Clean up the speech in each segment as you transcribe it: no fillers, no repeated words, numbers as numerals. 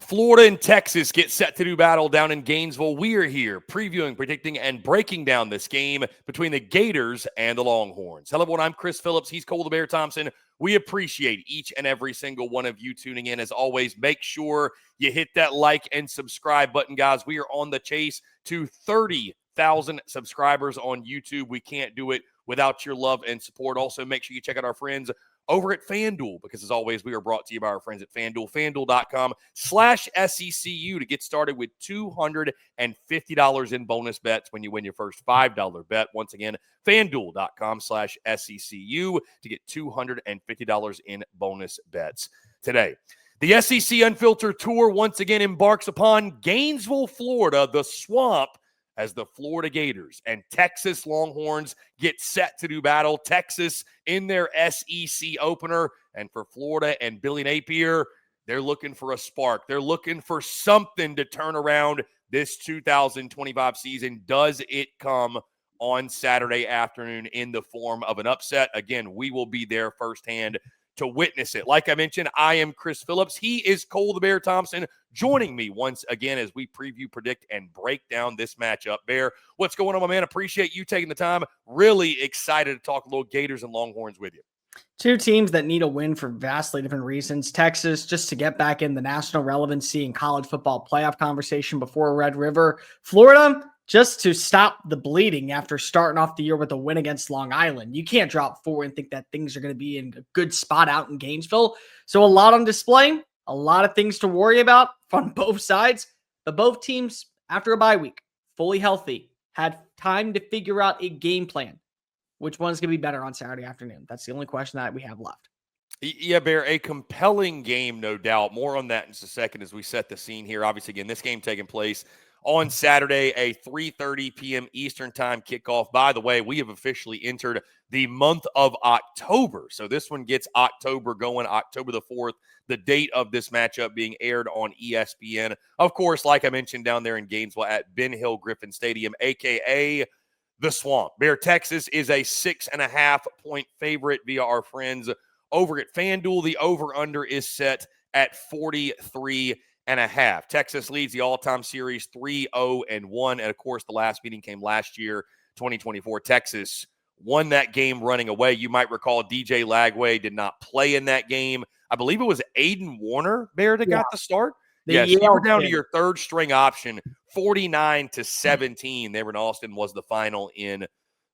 Florida and Texas get set to do battle down in Gainesville. We are here previewing, predicting, and breaking down this game between the Gators and the Longhorns. Hello, everyone. I'm Chris Phillips. He's Cole the Bear Thompson. We appreciate each and every single one of you tuning in. As always, make sure you hit that like and subscribe button, guys. We are on the chase to 30,000 subscribers on YouTube. We can't do it without your love and support. Also, make sure you check out our friends over at FANDUEL, because as always, we are brought to you by our friends at FANDUEL. FANDUEL.com/SECU to get started with $250 in bonus bets when you win your first $5 bet. Once again, FANDUEL.com/SECU to get $250 in bonus bets today. The SEC Unfiltered Tour once again embarks upon Gainesville, Florida, the swamp, as the Florida Gators and Texas Longhorns get set to do battle. Texas in their SEC opener, and for Florida and Billy Napier, they're looking for a spark. They're looking for something to turn around this 2025 season. Does it come on Saturday afternoon in the form of an upset? Again, we will be there firsthand to witness it. Like I mentioned, I am Chris Phillips. He is Cole the Bear Thompson, joining me once again as we preview, predict, and break down this matchup. Bear, what's going on, my man? Appreciate you taking the time. Really excited to talk a little Gators and Longhorns with you. Two teams that need a win for vastly different reasons. Texas, just to get back in the national relevancy and college football playoff conversation before Red River. Florida, just to stop the bleeding after starting off the year with a win against Long Island. You can't drop 4 and think that things are going to be in a good spot out in Gainesville. So a lot on display, a lot of things to worry about on both sides. But both teams, after a bye week, fully healthy, had time to figure out a game plan. Which one's going to be better on Saturday afternoon? That's the only question that we have left. Yeah, Bear, a compelling game, no doubt. More on that in just a second as we set the scene here. Obviously, again, this game taking place on Saturday, a 3:30 p.m. Eastern time kickoff. By the way, we have officially entered the month of October. So this one gets October going, October the 4th, the date of this matchup being aired on ESPN. Of course, like I mentioned, down there in Gainesville at Ben Hill Griffin Stadium, a.k.a. the Swamp. Bear, Texas is a 6.5-point favorite via our friends over at FanDuel. The over-under is set at 43.5. Texas leads the all-time series 3-0-1. And, of course, the last meeting came last year, 2024. Texas won that game running away. You might recall DJ Lagway did not play in that game. I believe it was Aiden Warner, Bear, that got the start. Yes, you were down to your third-string option, 49-17. There in Austin was the final in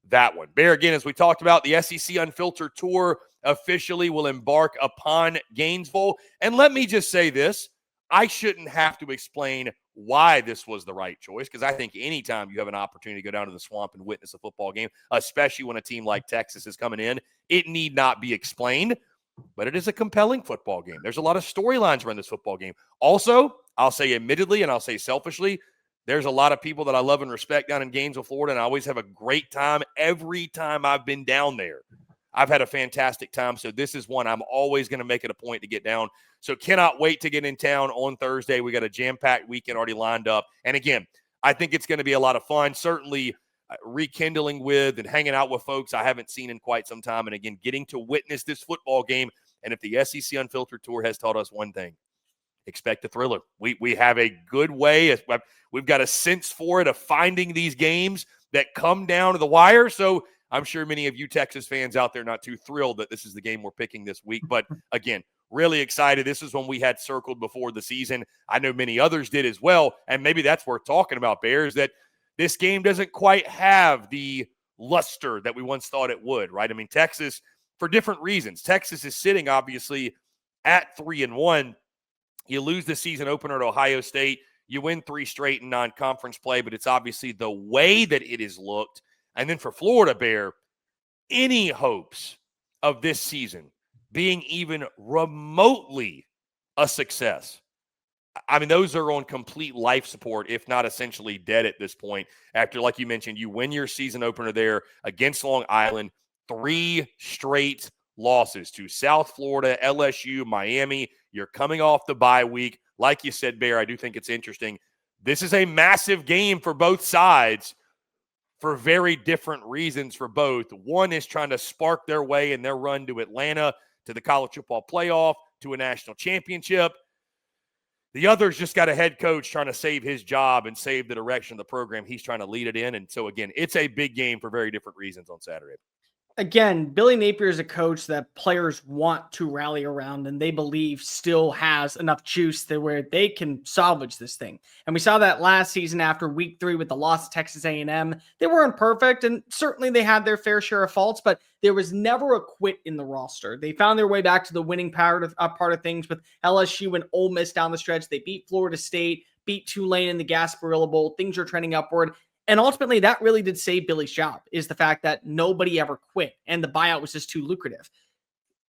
that one. Bear, again, as we talked about, the SEC Unfiltered Tour officially will embark upon Gainesville. And let me just say this. I shouldn't have to explain why this was the right choice, because I think anytime you have an opportunity to go down to the Swamp and witness a football game, especially when a team like Texas is coming in, it need not be explained, but it is a compelling football game. There's a lot of storylines around this football game. Also, I'll say admittedly, and I'll say selfishly, there's a lot of people that I love and respect down in Gainesville, Florida, and I always have a great time every time I've been down there. I've had a fantastic time, so this is one I'm always going to make it a point to get down. So cannot wait to get in town on Thursday. We got a jam-packed weekend already lined up. And again, I think it's going to be a lot of fun, certainly rekindling with and hanging out with folks I haven't seen in quite some time. And again, getting to witness this football game. And if the SEC Unfiltered Tour has taught us one thing, expect a thriller. We have a good way. We've got a sense for it of finding these games that come down to the wire. So I'm sure many of you Texas fans out there not too thrilled that this is the game we're picking this week. But again, really excited. This is one we had circled before the season. I know many others did as well. And maybe that's worth talking about, Bears, that this game doesn't quite have the luster that we once thought it would, right? I mean, Texas, for different reasons. Texas is sitting, obviously, at 3-1. You lose the season opener to Ohio State. You win 3 straight in non-conference play, but it's obviously the way that it has looked. And then for Florida, Bear, any hopes of this season being even remotely a success, I mean, those are on complete life support, if not essentially dead at this point. After, like you mentioned, you win your season opener there against Long Island, 3 straight losses to South Florida, LSU, Miami. You're coming off the bye week. Like you said, Bear, I do think it's interesting. This is a massive game for both sides for very different reasons for both. One is trying to spark their way in their run to Atlanta, to the college football playoff, to a national championship. The other's just got a head coach trying to save his job and save the direction of the program he's trying to lead it in. And so, again, it's a big game for very different reasons on Saturday. Again, Billy Napier is a coach that players want to rally around and they believe still has enough juice to where they can salvage this thing. And we saw that last season after week 3 with the loss to Texas A&M. They weren't perfect, and certainly they had their fair share of faults, but there was never a quit in the roster. They found their way back to the winning part of things with LSU and Ole Miss down the stretch. They beat Florida State, beat Tulane in the Gasparilla Bowl. Things are trending upward. And ultimately, that really did save Billy's job, is the fact that nobody ever quit and the buyout was just too lucrative.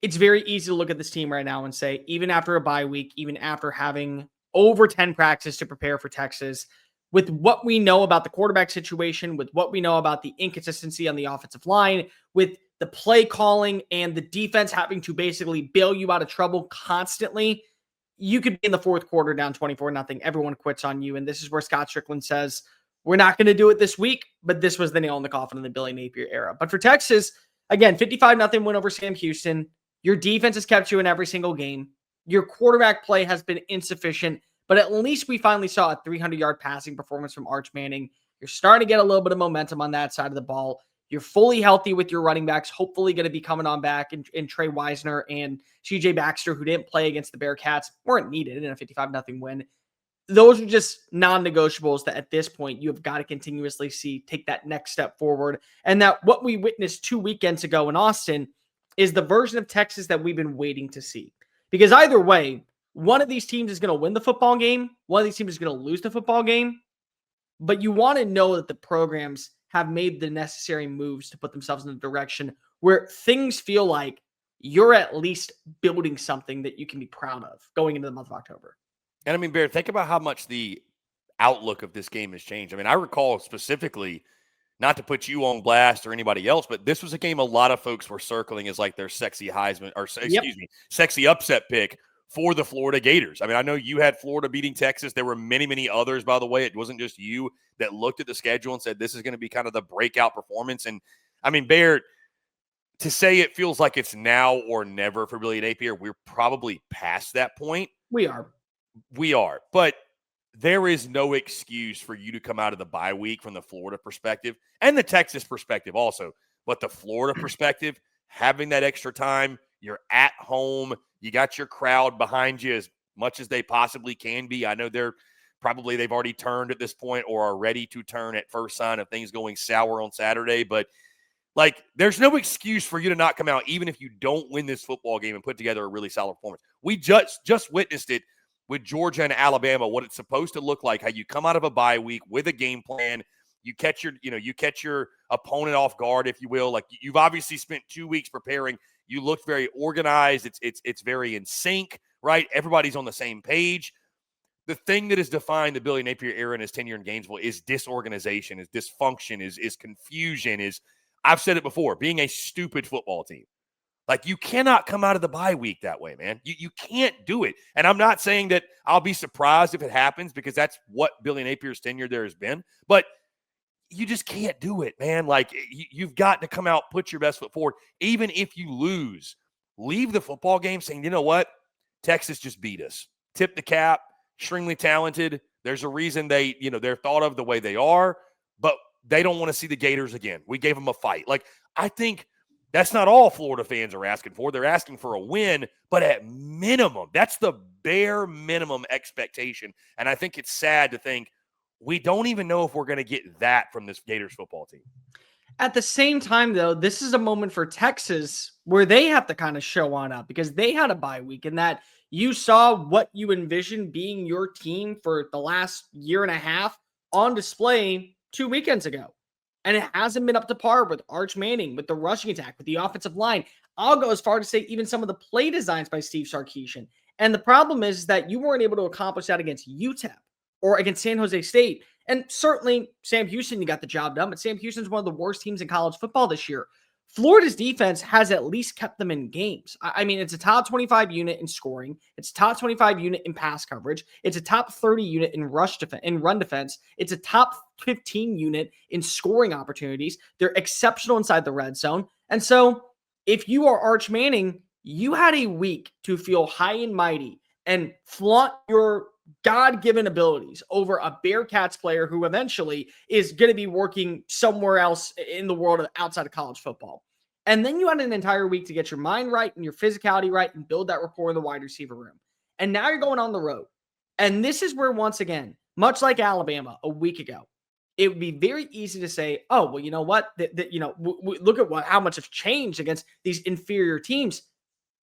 It's very easy to look at this team right now and say, even after a bye week, even after having over 10 practices to prepare for Texas, with what we know about the quarterback situation, with what we know about the inconsistency on the offensive line, with the play calling and the defense having to basically bail you out of trouble constantly, you could be in the fourth quarter down 24-0. Everyone quits on you. And this is where Scott Strickland says, we're not going to do it this week, but this was the nail in the coffin in the Billy Napier era. But for Texas, again, 55-0 win over Sam Houston. Your defense has kept you in every single game. Your quarterback play has been insufficient, but at least we finally saw a 300-yard passing performance from Arch Manning. You're starting to get a little bit of momentum on that side of the ball. You're fully healthy with your running backs, hopefully going to be coming on back in Trey Wisner and CJ Baxter, who didn't play against the Bearcats, weren't needed in a 55-0 win. Those are just non-negotiables that at this point you have got to continuously see take that next step forward. And that what we witnessed 2 weekends ago in Austin is the version of Texas that we've been waiting to see. Because either way, one of these teams is going to win the football game. One of these teams is going to lose the football game. But you want to know that the programs have made the necessary moves to put themselves in a direction where things feel like you're at least building something that you can be proud of going into the month of October. And I mean, Bear, think about how much the outlook of this game has changed. I mean, I recall specifically, not to put you on blast or anybody else, but this was a game a lot of folks were circling as like their sexy Heisman, or sexy upset pick for the Florida Gators. I mean, I know you had Florida beating Texas. There were many, many others, by the way. It wasn't just you that looked at the schedule and said, this is going to be kind of the breakout performance. And I mean, Bear, to say it feels like it's now or never for Billy Napier, we're probably past that point. We are. But there is no excuse for you to come out of the bye week from the Florida perspective and the Texas perspective also. But the Florida perspective, having that extra time, you're at home, you got your crowd behind you as much as they possibly can be. I know they've already turned at this point or are ready to turn at first sign of things going sour on Saturday. But like, there's no excuse for you to not come out, even if you don't win this football game and put together a really solid performance. We just witnessed it with Georgia and Alabama, what it's supposed to look like, how you come out of a bye week with a game plan, you catch your opponent off guard, if you will. Like, you've obviously spent 2 weeks preparing. You looked very organized. It's very in sync, right? Everybody's on the same page. The thing that has defined the Billy Napier era in his tenure in Gainesville is disorganization, is dysfunction, is confusion, I've said it before, being a stupid football team. Like, you cannot come out of the bye week that way, man. You can't do it. And I'm not saying that I'll be surprised if it happens, because that's what Billy Napier's tenure there has been. But you just can't do it, man. Like, you've got to come out, put your best foot forward. Even if you lose, leave the football game saying, you know what? Texas just beat us. Tip the cap, extremely talented. There's a reason they're thought of the way they are, but they don't want to see the Gators again. We gave them a fight. Like, I think that's not all Florida fans are asking for. They're asking for a win, but at minimum, that's the bare minimum expectation. And I think it's sad to think we don't even know if we're going to get that from this Gators football team. At the same time, though, this is a moment for Texas where they have to kind of show on up, because they had a bye week, and that you saw what you envisioned being your team for the last year and a half on display 2 weekends ago. And it hasn't been up to par with Arch Manning, with the rushing attack, with the offensive line. I'll go as far to say even some of the play designs by Steve Sarkisian. And the problem is that you weren't able to accomplish that against UTEP or against San Jose State. And certainly Sam Houston, you got the job done, but Sam Houston's one of the worst teams in college football this year. Florida's defense has at least kept them in games. I mean, it's a top 25 unit in scoring. It's a top 25 unit in pass coverage. It's a top 30 unit in run defense. It's a top 15 unit in scoring opportunities. They're exceptional inside the red zone. And so if you are Arch Manning, you had a week to feel high and mighty and flaunt your God-given abilities over a Bearcats player who eventually is going to be working somewhere else in the world outside of college football. And then you had an entire week to get your mind right and your physicality right and build that rapport in the wide receiver room. And now you're going on the road. And this is where, once again, much like Alabama a week ago, it would be very easy to say, oh, well, you know what? Look at how much has changed against these inferior teams.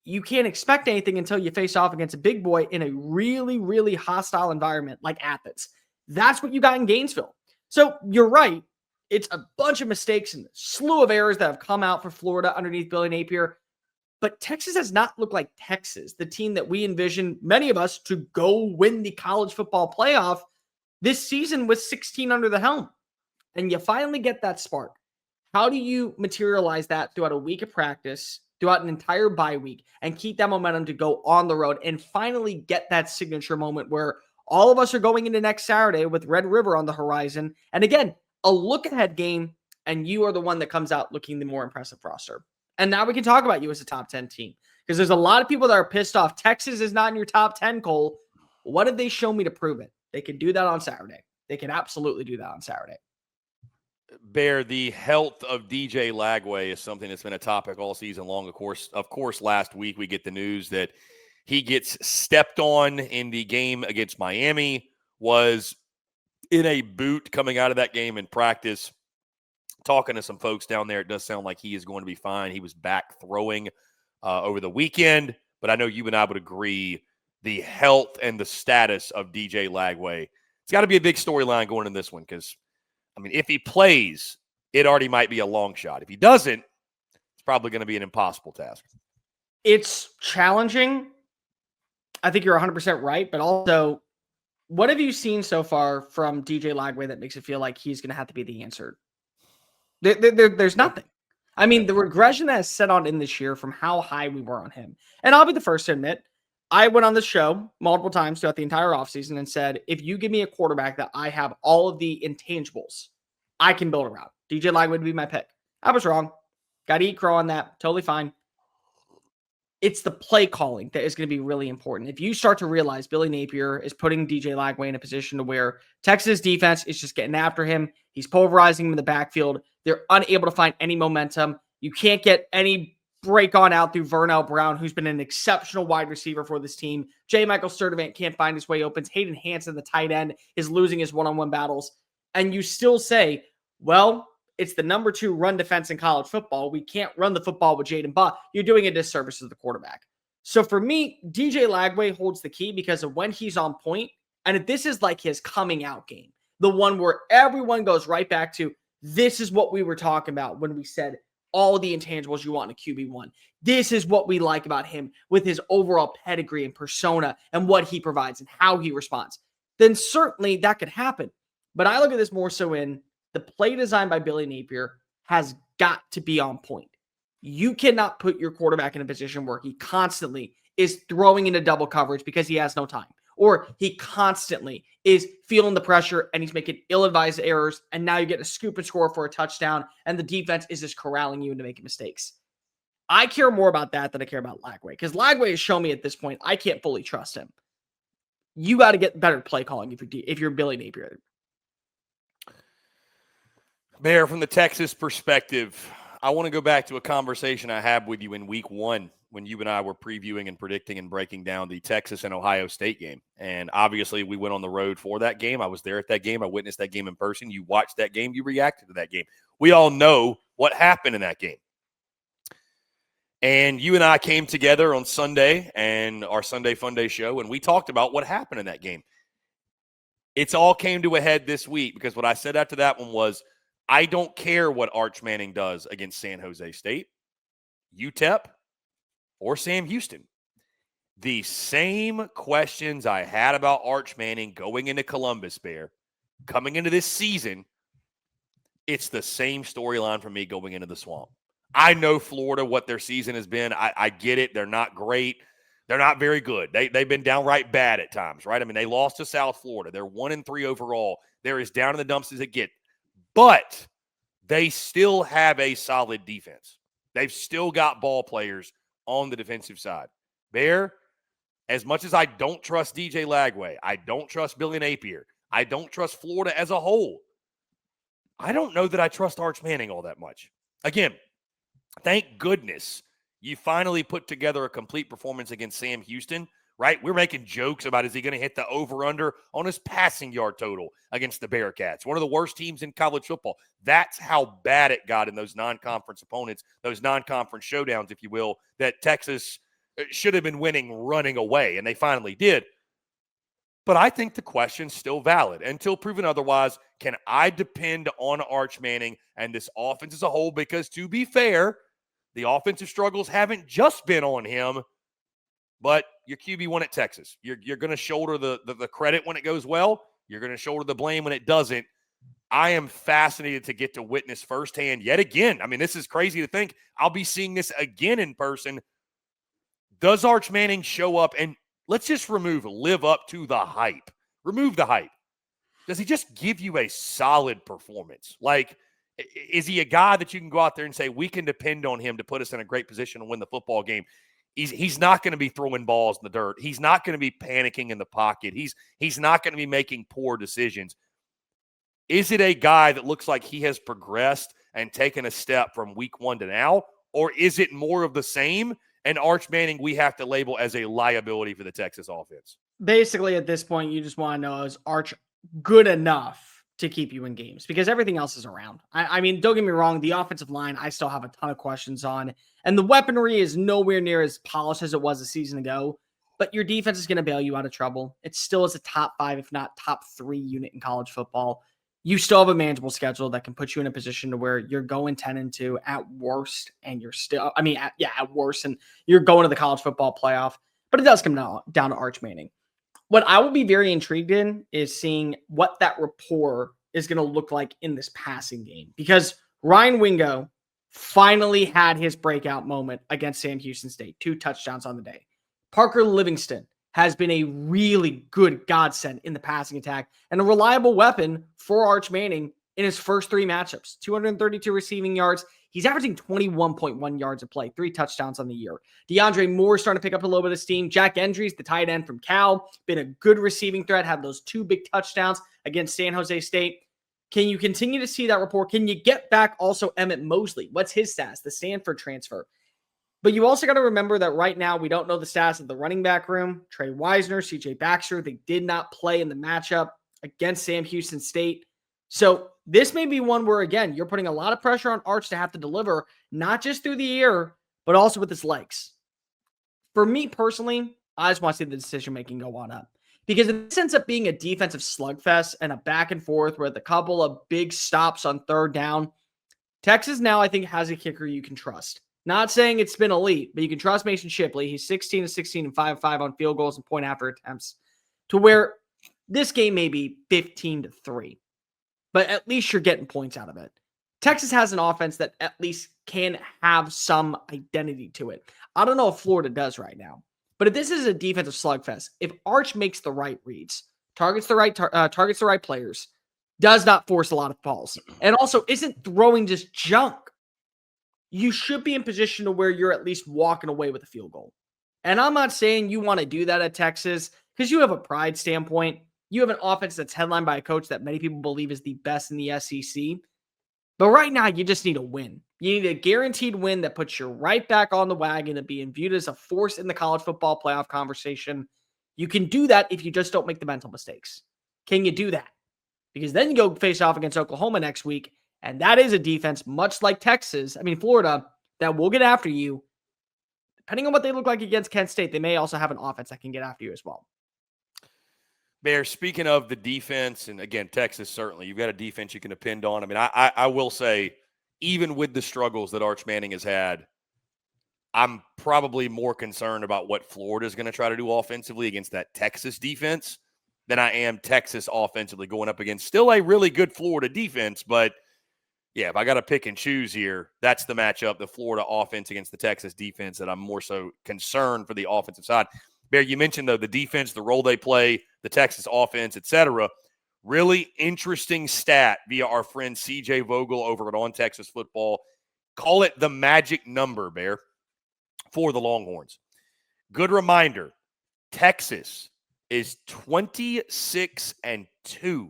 You can't expect anything until you face off against a big boy in a really, really hostile environment like Athens. That's what you got in Gainesville. So you're right. It's a bunch of mistakes and a slew of errors that have come out for Florida underneath Billy Napier. But Texas has not looked like Texas, the team that we envisioned, many of us, to go win the college football playoff this season with 16 under the helm. And you finally get that spark. How do you materialize that throughout a week of practice, throughout an entire bye week, and keep that momentum to go on the road and finally get that signature moment where all of us are going into next Saturday with Red River on the horizon? And again, a look-ahead game, and you are the one that comes out looking the more impressive roster. And now we can talk about you as a top 10 team, because there's a lot of people that are pissed off. Texas is not in your top 10, Cole. What did they show me to prove it? They can do that on Saturday. They can absolutely do that on Saturday. Bear, the health of DJ Lagway is something that's been a topic all season long. Of course, last week we get the news that he gets stepped on in the game against Miami, was in a boot coming out of that game in practice. Talking to some folks down there, it does sound like he is going to be fine. He was back throwing over the weekend, but I know you and I would agree the health and the status of DJ Lagway, it's got to be a big storyline going in this one, because, I mean, if he plays, it already might be a long shot. If he doesn't, it's probably going to be an impossible task. It's challenging. I think you're 100% right, but also, what have you seen so far from DJ Lagway that makes it feel like he's going to have to be the answer? There's nothing. I mean, the regression that is set on in this year from how high we were on him. And I'll be the first to admit, I went on the show multiple times throughout the entire offseason and said, if you give me a quarterback that I have all of the intangibles, I can build around. DJ Lagway would be my pick. I was wrong. Got to eat crow on that. Totally fine. It's the play calling that is going to be really important. If you start to realize Billy Napier is putting DJ Lagway in a position to where Texas defense is just getting after him, he's pulverizing him in the backfield, they're unable to find any momentum. You can't get any break on out through Vernell Brown, who's been an exceptional wide receiver for this team. J. Michael Sturdivant can't find his way open. Hayden Hansen, the tight end, is losing his one-on-one battles. And you still say, well, it's the number 2 run defense in college football. We can't run the football with Jaden Butt. You're doing a disservice to the quarterback. So for me, DJ Lagway holds the key because of when he's on point. And this is like his coming out game, the one where everyone goes right back to, this is what we were talking about when we said all the intangibles you want in a QB1. This is what we like about him with his overall pedigree and persona and what he provides and how he responds. Then certainly that could happen. But I look at this more so in the play design by Billy Napier has got to be on point. You cannot put your quarterback in a position where he constantly is throwing into double coverage because he has no time, or he constantly is feeling the pressure and he's making ill-advised errors, and now you get a scoop and score for a touchdown, and the defense is just corralling you into making mistakes. I care more about that than I care about Lagway, because Lagway has shown me at this point I can't fully trust him. You got to get better play calling if you're Billy Napier. Mayor, from the Texas perspective, I want to go back to a conversation I had with you in week 1 when you and I were previewing and predicting and breaking down the Texas and Ohio State game. And obviously we went on the road for that game. I was there at that game. I witnessed that game in person. You watched that game. You reacted to that game. We all know what happened in that game. And you and I came together on Sunday and our Sunday Fun Day show, and we talked about what happened in that game. It's all came to a head this week because what I said after that one was, I don't care what Arch Manning does against San Jose State, UTEP, or Sam Houston. The same questions I had about Arch Manning going into Columbus, Bear, coming into this season, it's the same storyline for me going into the Swamp. I know Florida, what their season has been. I get it. They're not great. They're not very good. They've been downright bad at times, right? I mean, they lost to South Florida. They're 1-3 overall. They're as down in the dumps as it gets. But they still have a solid defense. They've still got ball players on the defensive side. Bear, as much as I don't trust DJ Lagway, I don't trust Billy Napier, I don't trust Florida as a whole, I don't know that I trust Arch Manning all that much. Again, thank goodness you finally put together a complete performance against Sam Houston, right? We're making jokes about, is he going to hit the over-under on his passing yard total against the Bearcats? One of the worst teams in college football. That's how bad it got in those non-conference opponents, those non-conference showdowns, if you will, that Texas should have been winning running away, and they finally did. But I think the question's still valid. Until proven otherwise, can I depend on Arch Manning and this offense as a whole? Because to be fair, the offensive struggles haven't just been on him, but your QB1 at Texas. You're going to shoulder the credit when it goes well. You're going to shoulder the blame when it doesn't. I am fascinated to get to witness firsthand yet again. I mean, this is crazy to think. I'll be seeing this again in person. Does Arch Manning show up and let's just live up to the hype. Remove the hype. Does he just give you a solid performance? Like, is he a guy that you can go out there and say, we can depend on him to put us in a great position to win the football game? He's not going to be throwing balls in the dirt. He's not going to be panicking in the pocket. He's not going to be making poor decisions. Is it a guy that looks like he has progressed and taken a step from week 1 to now? Or is it more of the same? And Arch Manning, we have to label as a liability for the Texas offense. Basically, at this point, you just want to know, is Arch good enough to keep you in games? Because everything else is around. I mean, don't get me wrong, the offensive line, I still have a ton of questions on. And the weaponry is nowhere near as polished as it was a season ago. But your defense is going to bail you out of trouble. It still is a top 5, if not top 3 unit in college football. You still have a manageable schedule that can put you in a position to where you're going 10-2 at worst, and you're still, at worst, and you're going to the college football playoff. But it does come down to Arch Manning. What I will be very intrigued in is seeing what that rapport is going to look like in this passing game, because Ryan Wingo finally had his breakout moment against Sam Houston State, 2 touchdowns on the day. Parker Livingston has been a really good godsend in the passing attack and a reliable weapon for Arch Manning in his first 3 matchups. 232 receiving yards. He's averaging 21.1 yards a play, 3 touchdowns on the year. DeAndre Moore starting to pick up a little bit of steam. Jack Endries, the tight end from Cal, been a good receiving threat, had those 2 big touchdowns against San Jose State. Can you continue to see that rapport? Can you get back also Emmett Mosley? What's his status? The Stanford transfer. But you also got to remember that right now we don't know the status of the running back room. Trey Wisner, CJ Baxter, they did not play in the matchup against Sam Houston State. So this may be one where, again, you're putting a lot of pressure on Arch to have to deliver, not just through the air, but also with his legs. For me personally, I just want to see the decision-making go on up. Because if this ends up being a defensive slugfest and a back and forth with a couple of big stops on 3rd down, Texas now I think has a kicker you can trust. Not saying it's been elite, but you can trust Mason Shipley. He's 16-16 and 5-5 on field goals and point after attempts, to where this game may be 15-3. But at least you're getting points out of it. Texas has an offense that at least can have some identity to it. I don't know if Florida does right now. But if this is a defensive slugfest, if Arch makes the right reads, targets the right players, does not force a lot of balls, and also isn't throwing just junk, you should be in position to where you're at least walking away with a field goal. And I'm not saying you want to do that at Texas, because you have a pride standpoint. You have an offense that's headlined by a coach that many people believe is the best in the SEC. But right now, you just need a win. You need a guaranteed win that puts you right back on the wagon and being viewed as a force in the college football playoff conversation. You can do that if you just don't make the mental mistakes. Can you do that? Because then you go face off against Oklahoma next week, and that is a defense much like Florida, that will get after you. Depending on what they look like against Kent State, they may also have an offense that can get after you as well. Bear, speaking of the defense, and again, Texas, certainly, you've got a defense you can depend on. I mean, I will say, even with the struggles that Arch Manning has had, I'm probably more concerned about what Florida is going to try to do offensively against that Texas defense than I am Texas offensively going up against still a really good Florida defense. But, yeah, if I got to pick and choose here, that's the matchup, the Florida offense against the Texas defense, that I'm more so concerned for the offensive side. Bear, you mentioned, though, the defense, the role they play, the Texas offense, etc. Really interesting stat via our friend CJ Vogel over at On Texas Football. Call it the magic number, Bear, for the Longhorns. Good reminder, Texas is 26-2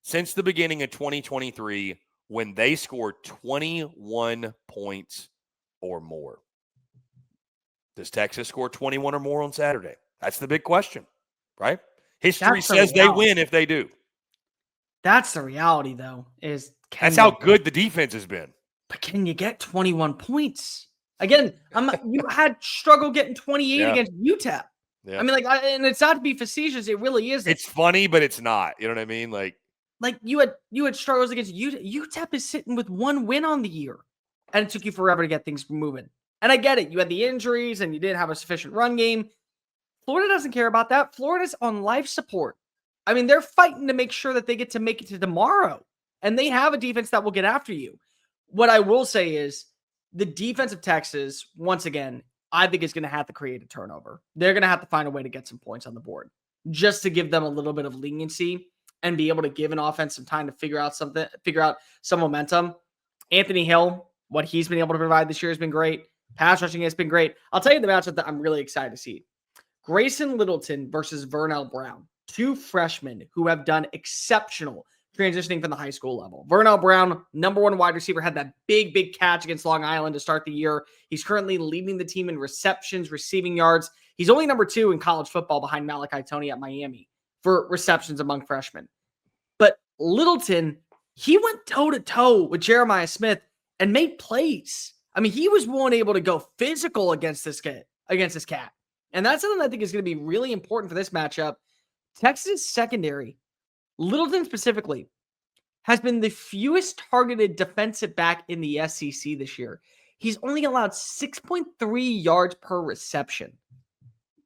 since the beginning of 2023 when they scored 21 points or more. Does Texas score 21 or more on Saturday? That's the big question, right? History says they win if they do. That's the reality, though, is that's how good the defense has been. But can you get 21 points? Again, you had struggle getting 28 against UTEP. Yeah. I mean, and it's not to be facetious. It really is. It's funny, but it's not. You know what I mean? Like you had struggles against UTEP. UTEP is sitting with 1 win on the year, and it took you forever to get things moving. And I get it. You had the injuries, and you didn't have a sufficient run game. Florida doesn't care about that. Florida's on life support. I mean, they're fighting to make sure that they get to make it to tomorrow, and they have a defense that will get after you. What I will say is the defense of Texas, once again, I think is going to have to create a turnover. They're going to have to find a way to get some points on the board just to give them a little bit of leniency and be able to give an offense some time to figure out some momentum. Anthony Hill, what he's been able to provide this year has been great. Pass rushing has been great. I'll tell you the matchup that I'm really excited to see. Grayson Littleton versus Vernell Brown, 2 freshmen who have done exceptional transitioning from the high school level. Vernell Brown, #1 wide receiver, had that big catch against Long Island to start the year. He's currently leading the team in receptions, receiving yards. He's only #2 in college football behind Malachi Toney at Miami for receptions among freshmen. But Littleton, he went toe-to-toe with Jeremiah Smith and made plays. I mean, he was able to go physical against this cat. And that's something I think is going to be really important for this matchup. Texas secondary, Littleton specifically, has been the fewest targeted defensive back in the SEC this year. He's only allowed 6.3 yards per reception.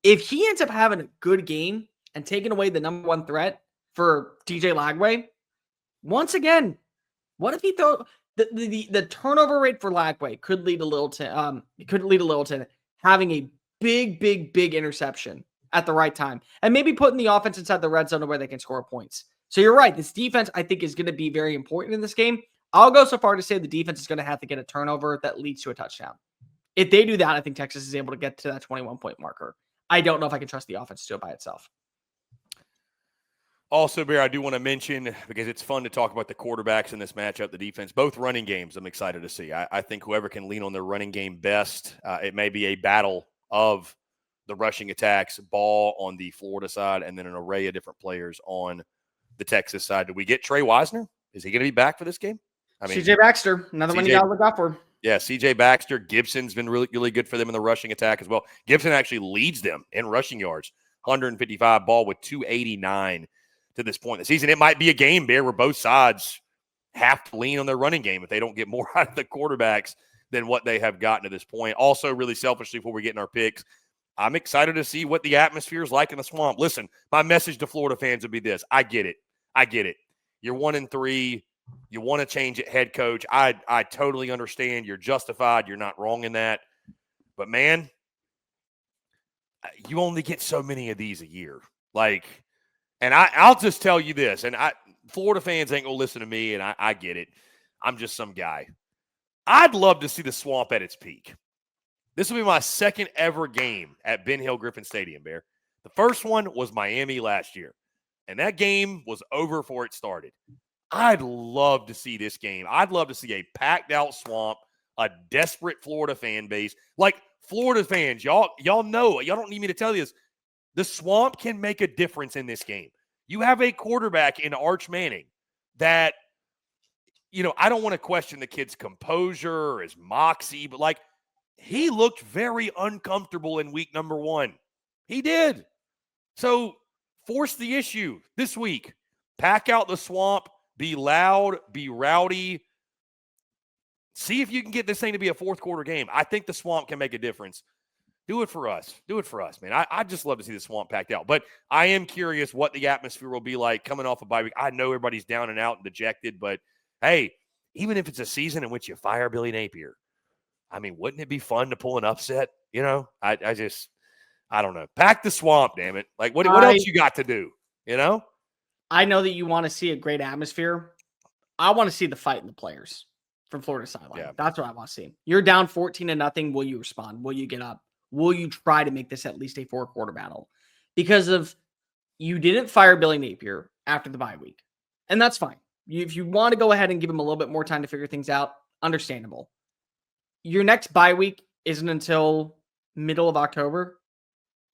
If he ends up having a good game and taking away the #1 threat for DJ Lagway, once again, what if he throw the turnover rate for Lagway could lead to Littleton having a big interception at the right time and maybe putting the offense inside the red zone to where they can score points. So you're right. This defense, I think, is going to be very important in this game. I'll go so far to say the defense is going to have to get a turnover that leads to a touchdown. If they do that, I think Texas is able to get to that 21-point marker. I don't know if I can trust the offense to do it by itself. Also, Bear, I do want to mention, because it's fun to talk about the quarterbacks in this matchup, the defense, both running games I'm excited to see. I think whoever can lean on their running game best, it may be a battle of the rushing attacks, Ball on the Florida side, and then an array of different players on the Texas side. Do we get Trey Wisner? Is he going to be back for this game? I mean, CJ Baxter, another one you got to look out for. Yeah, CJ Baxter. Gibson's been really good for them in the rushing attack as well. Gibson actually leads them in rushing yards, 155, Ball with 289 to this point in the season. It might be a game, Bear, where both sides have to lean on their running game if they don't get more out of the quarterbacks than what they have gotten to this point. Also, really selfishly, before we get in our picks, I'm excited to see what the atmosphere is like in the Swamp. Listen, my message to Florida fans would be this. I get it. You're 1-3. You want to change it, head coach. I totally understand. You're justified. You're not wrong in that. But, man, you only get so many of these a year. And I'll just tell you this, and Florida fans ain't going to listen to me, and I get it. I'm just some guy. I'd love to see the Swamp at its peak. This will be my second ever game at Ben Hill Griffin Stadium, Bear. The first one was Miami last year, and that game was over before it started. I'd love to see this game. I'd love to see a packed-out Swamp, a desperate Florida fan base. Like, Florida fans, y'all know, y'all don't need me to tell you this. The Swamp can make a difference in this game. You have a quarterback in Arch Manning that, I don't want to question the kid's composure or his moxie, but, he looked very uncomfortable in week #1. He did. So force the issue this week. Pack out the Swamp. Be loud. Be rowdy. See if you can get this thing to be a fourth quarter game. I think the Swamp can make a difference. Do it for us. Man. I'd just love to see the Swamp packed out. But I am curious what the atmosphere will be like coming off a bye week. I know everybody's down and out and dejected, but, hey, even if it's a season in which you fire Billy Napier, I mean, wouldn't it be fun to pull an upset? I don't know. Pack the Swamp, damn it. What else you got to do? I know that you want to see a great atmosphere. I want to see the fight in the players from Florida sideline. Yeah. That's what I want to see. You're down 14-0. Will you respond? Will you get up? Will you try to make this at least a 4-quarter battle? because of you didn't fire Billy Napier after the bye week. And that's fine. If you want to go ahead and give him a little bit more time to figure things out, understandable. Your next bye week isn't until middle of October.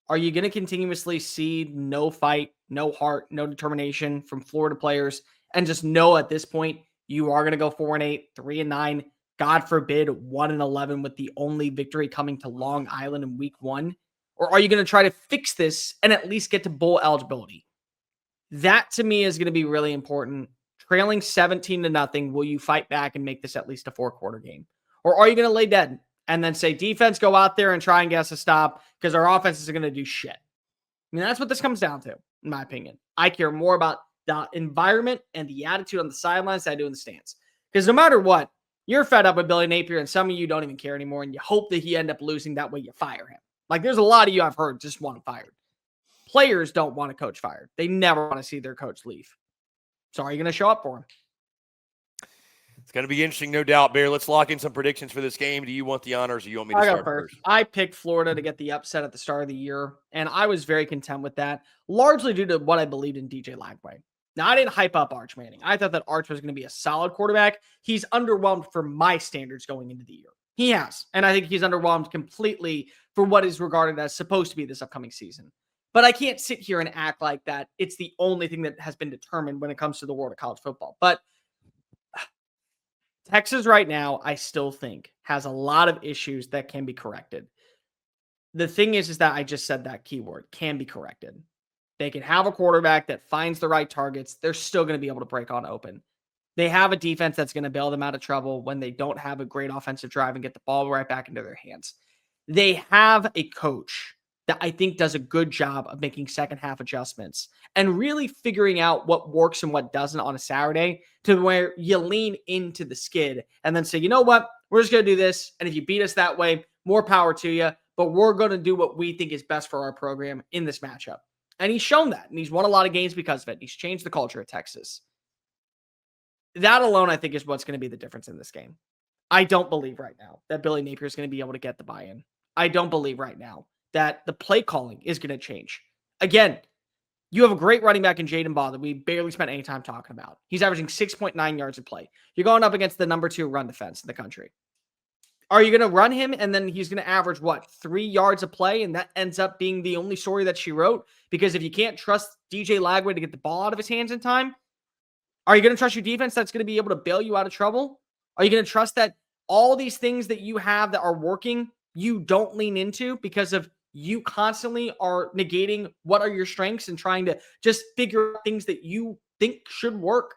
Are you going to continuously see no fight, no heart, no determination from Florida players and just know at this point you are going to go 4-8, 3-9, God forbid 1-11 with the only victory coming to Long Island in week 1? Or are you going to try to fix this and at least get to bowl eligibility? That to me is going to be really important. Trailing 17-0, will you fight back and make this at least a 4-quarter game? Or are you going to lay dead and then say, defense, go out there and try and get us a stop because our offense is going to do shit? I mean, that's what this comes down to, in my opinion. I care more about the environment and the attitude on the sidelines than I do in the stands. Because no matter what, you're fed up with Billy Napier and some of you don't even care anymore and you hope that he end up losing. That way you fire him. Like, there's a lot of you I've heard just want him fired. Players don't want a coach fired. They never want to see their coach leave. So are you going to show up for him? It's going to be interesting, no doubt, Bear. Let's lock in some predictions for this game. Do you want the honors or you want me to start first? I picked Florida to get the upset at the start of the year, and I was very content with that, largely due to what I believed in DJ Lagway. Now, I didn't hype up Arch Manning. I thought that Arch was going to be a solid quarterback. He's underwhelmed for my standards going into the year. He has, and I think he's underwhelmed completely for what is regarded as supposed to be this upcoming season. But I can't sit here and act like that it's the only thing that has been determined when it comes to the world of college football. But Texas right now, I still think, has a lot of issues that can be corrected. The thing is that I just said that keyword, can be corrected. They can have a quarterback that finds the right targets. They're still going to be able to break on open. They have a defense that's going to bail them out of trouble when they don't have a great offensive drive and get the ball right back into their hands. They have a coach that I think does a good job of making second half adjustments and really figuring out what works and what doesn't on a Saturday to where you lean into the skid and then say, you know what, we're just going to do this. And if you beat us that way, more power to you, but we're going to do what we think is best for our program in this matchup. And he's shown that, and he's won a lot of games because of it. He's changed the culture at Texas. That alone, I think, is what's going to be the difference in this game. I don't believe right now that Billy Napier is going to be able to get the buy-in. I don't believe right now that the play calling is going to change. Again, you have a great running back in Jaden Baugh that we barely spent any time talking about. He's averaging 6.9 yards a play. You're going up against the number 2 run defense in the country. Are you going to run him and then he's going to average, 3 yards a play? And that ends up being the only story that she wrote? Because if you can't trust DJ Lagway to get the ball out of his hands in time, are you going to trust your defense that's going to be able to bail you out of trouble? Are you going to trust that all these things that you have that are working, you don't lean into because of you constantly are negating what are your strengths and trying to just figure out things that you think should work?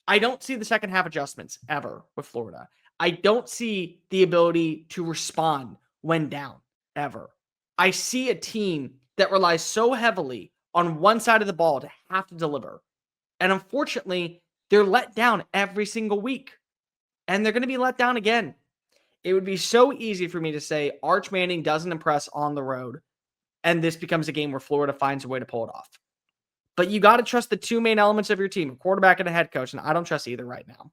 I don't see the second half adjustments ever with Florida. I don't see the ability to respond when down ever. I see a team that relies so heavily on one side of the ball to have to deliver. And unfortunately, they're let down every single week. And they're going to be let down again. It would be so easy for me to say Arch Manning doesn't impress on the road, and this becomes a game where Florida finds a way to pull it off. But you got to trust the two main elements of your team, a quarterback and a head coach, and I don't trust either right now.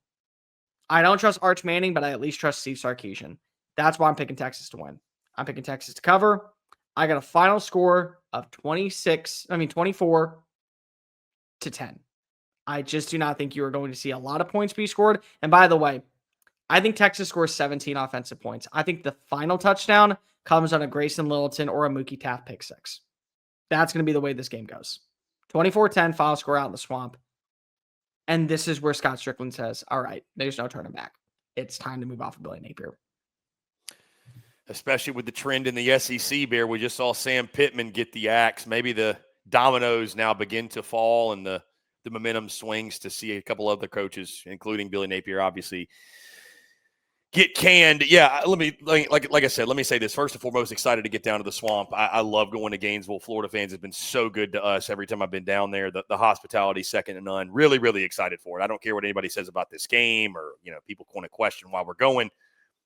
I don't trust Arch Manning, but I at least trust Steve Sarkisian. That's why I'm picking Texas to win. I'm picking Texas to cover. I got a final score of 24-10. I just do not think you are going to see a lot of points be scored. And by the way, I think Texas scores 17 offensive points. I think the final touchdown comes on a Grayson Littleton or a Mookie Taft pick six. That's going to be the way this game goes. 24-10, final score out in the swamp. And this is where Scott Strickland says, all right, there's no turning back. It's time to move off of Billy Napier. Especially with the trend in the SEC, Bear. We just saw Sam Pittman get the axe. Maybe the dominoes now begin to fall and the momentum swings to see a couple other coaches, including Billy Napier, obviously, get canned. Yeah, like I said, let me say this. First and foremost, excited to get down to the swamp. I love going to Gainesville. Florida fans have been so good to us every time I've been down there. The hospitality, second to none. Really, really excited for it. I don't care what anybody says about this game or, people want to question why we're going.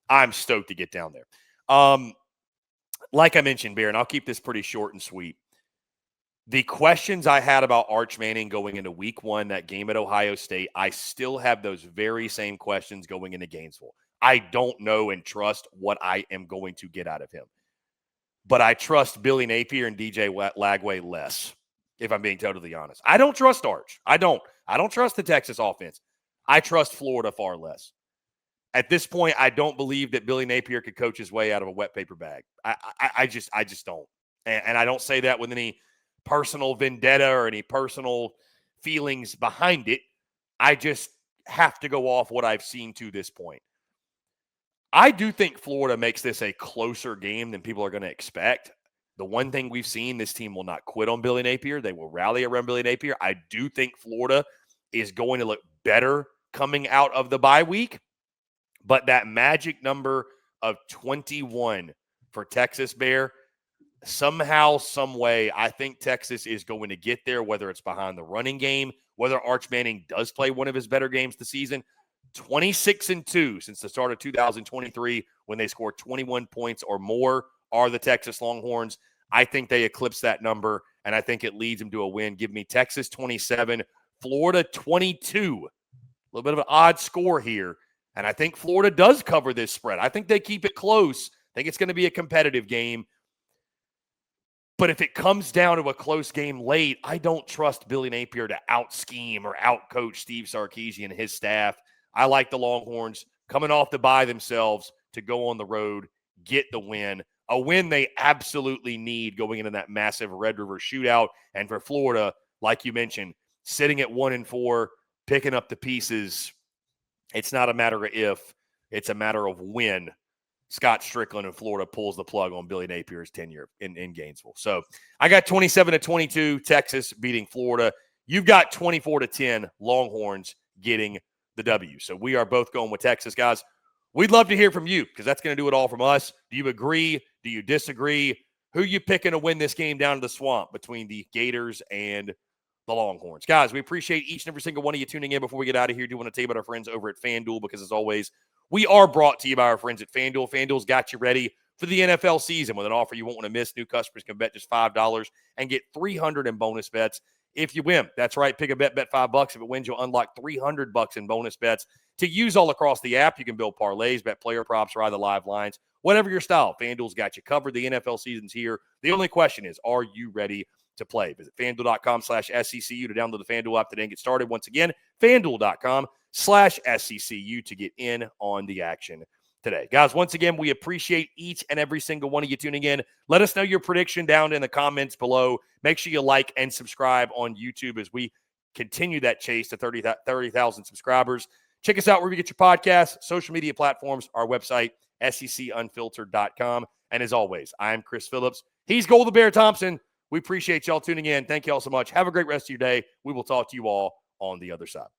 I'm stoked to get down there. Like I mentioned, Bear, and I'll keep this pretty short and sweet. The questions I had about Arch Manning going into week 1, that game at Ohio State, I still have those very same questions going into Gainesville. I don't know and trust what I am going to get out of him. but I trust Billy Napier and DJ Lagway less, if I'm being totally honest. I don't trust Arch. I don't trust the Texas offense. I trust Florida far less. At this point, I don't believe that Billy Napier could coach his way out of a wet paper bag. I just don't. And I don't say that with any personal vendetta or any personal feelings behind it. I just have to go off what I've seen to this point. I do think Florida makes this a closer game than people are going to expect. The one thing we've seen, this team will not quit on Billy Napier. They will rally around Billy Napier. I do think Florida is going to look better coming out of the bye week. But that magic number of 21 for Texas, Bear, somehow, some way, I think Texas is going to get there, whether it's behind the running game, whether Arch Manning does play one of his better games this season. 26-2 since the start of 2023 when they scored 21 points or more are the Texas Longhorns. I think they eclipse that number, and I think it leads them to a win. Give me Texas 27, Florida 22. A little bit of an odd score here. And I think Florida does cover this spread. I think they keep it close. I think it's going to be a competitive game. But if it comes down to a close game late, I don't trust Billy Napier to out-scheme or out-coach Steve Sarkisian and his staff. I like the Longhorns coming off the bye themselves to go on the road, get the win. A win they absolutely need going into that massive Red River shootout. And for Florida, like you mentioned, sitting at 1-4, picking up the pieces. It's not a matter of if, it's a matter of when Scott Strickland in Florida pulls the plug on Billy Napier's tenure in Gainesville. So I got 27-22, Texas beating Florida. You've got 24-10, Longhorns getting the W. So we are both going with Texas, guys. We'd love to hear from you because that's going to do it all from us. Do you agree? Do you disagree? Who you picking to win this game down to the swamp between the Gators and the Longhorns? Guys, we appreciate each and every single one of you tuning in. Before we get out of here, do want to tell you about our friends over at FanDuel because, as always, we are brought to you by our friends at FanDuel. FanDuel's got you ready for the NFL season with an offer you won't want to miss. New customers can bet just $5 and get $300 in bonus bets if you win. That's right. Pick a bet $5. If it wins, you'll unlock $300 in bonus bets to use all across the app. You can build parlays, bet player props, ride the live lines, whatever your style. FanDuel's got you covered. The NFL season's here. The only question is, are you ready to play? Visit FanDuel.com/SECU to download the FanDuel app today and get started. Once again, FanDuel.com/SECU to get in on the action today. Guys, once again, we appreciate each and every single one of you tuning in. Let us know your prediction down in the comments below. Make sure you like and subscribe on YouTube as we continue that chase to 30,000 subscribers. Check us out wherever you get your podcasts, social media platforms, our website, SECUnfiltered.com. And as always, I'm Chris Phillips. He's Gold the Bear Thompson. We appreciate y'all tuning in. Thank you all so much. Have a great rest of your day. We will talk to you all on the other side.